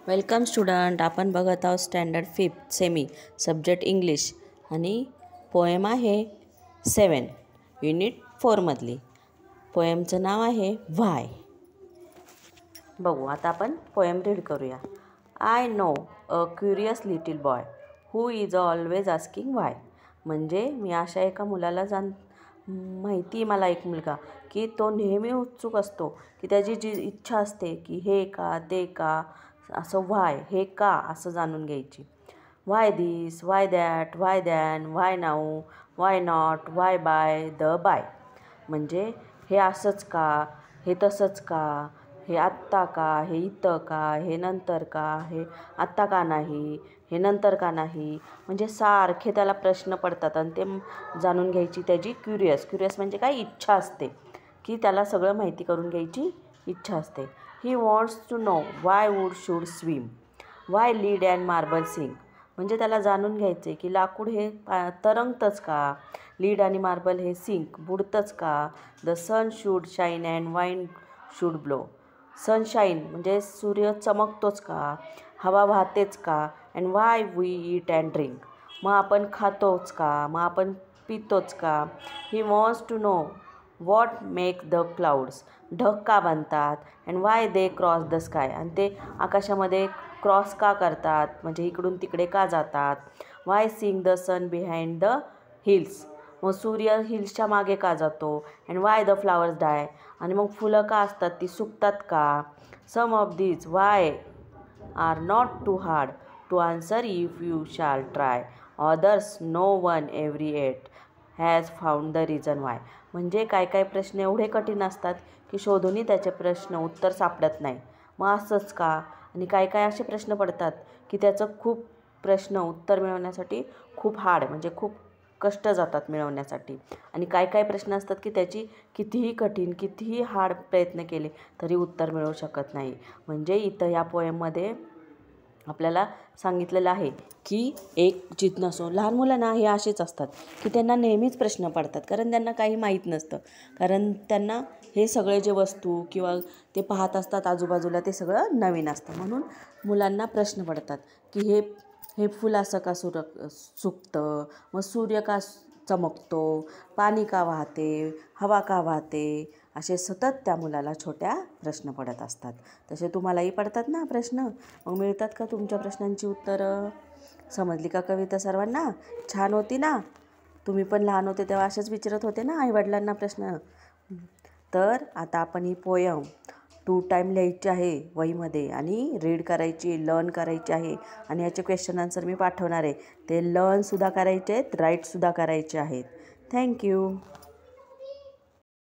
Welcome student. आपण बघत आहोत स्टँडर्ड 5 सेमी सब्जेक्ट इंग्लिश आणि पोएम आहे 7 युनिट 4 मधली. पोएमचं नाव आहे व्हाय. बघू आता आपण पोएम रीड करूया. I know a curious little boy who is always asking why. म्हणजे मी अशा एका मुलाला माहिती मला एक मुलगा की तो नेहमी उत्सुक असतो की त्याची जी इच्छा असते की हे का ते का असं व्हाय हे का असं जाणून घ्यायची. Why this, why that, why then, why now, why not, why by the by. म्हणजे हे असंच का, हे तसंच का, हे आत्ता का, हे इथं का, हे नंतर का, हे आत्ता का नाही, हे नंतर का नाही. म्हणजे सारखे त्याला प्रश्न पडतात आणि ते जाणून घ्यायची त्याची क्युरियस म्हणजे काय इच्छा असते की त्याला सगळं माहिती करून घ्यायची इच्छा असते. He wants to know why wood should swim, why lead and marble sink. म्हणजे त्याला जाणून घ्यायचे की लाकूड हे तरंगतंच का, लीड आणि मार्बल हे सिंक बुडतंच का. The sun should shine and wind should blow. Sunshine म्हणजे सूर्य चमकतोच का, हवा वाहतेच का. And why we eat and drink. मग आपण खातोच का, मग आपण पितोच का. He wants to know what make the clouds. ढग का बनतात. And why they cross the sky. आणि ते आकाशामध्ये क्रॉस का करतात, म्हणजे इकडून तिकडे का जातात. Why sing the sun behind the hills. मग सूर्य हिल्सच्या मागे का जातो. And why the flowers die. आणि मग फुलं का असतात ती सुकतात का. Some of these why are not too hard to answer if you shall try. Others no one ever yet has found the reason why. म्हणजे काय काय प्रश्न एवढे कठीण असतात की शोधूनही त्याचे प्रश्न उत्तर सापडत नाही. मग असंच का. आणि काय काय असे प्रश्न पडतात की त्याचं खूप प्रश्न उत्तर मिळवण्यासाठी खूप हार्ड म्हणजे खूप कष्ट जातात मिळवण्यासाठी. आणि काय काय प्रश्न असतात की त्याची कितीही कठीण कितीही हार्ड प्रयत्न केले तरी उत्तर मिळवू शकत नाही. म्हणजे इथं या पोएममध्ये आपल्याला सांगितलेलं आहे की एक जिज्ञासू नसो. लहान मुलांना हे असेच असतात की त्यांना नेहमीच प्रश्न पडतात कारण त्यांना काही माहीत नसतं. कारण त्यांना हे सगळे जे वस्तू किंवा ते पाहत असतात आजूबाजूला ते सगळं नवीन असतं. म्हणून मुलांना प्रश्न पडतात की हे फुल असं का सुकतं, मग सूर्य का चमकतो, पाणी का वाहते, हवा का वाहते. असे सतत त्या मुलाला छोट्या प्रश्न पडत असतात. तसे तुम्हालाही पडतात ना प्रश्न. मग मिळतात का तुमच्या प्रश्नांची उत्तरं. समजली का कविता सर्वांना. छान होती ना. तुम्ही पण लहान होते तेव्हा असेच विचारत होते ना आईवडिलांना प्रश्न. तर आता आपण ही पोयम 2 टाईम लिहायची आहे वहीमध्ये आणि रीड करायची, लर्न करायची आहे. आणि याचे क्वेश्चन आन्सर मी पाठवणार आहे. ते लर्नसुद्धा करायचे आहेत, राईटसुद्धा करायचे आहेत. थँक्यू.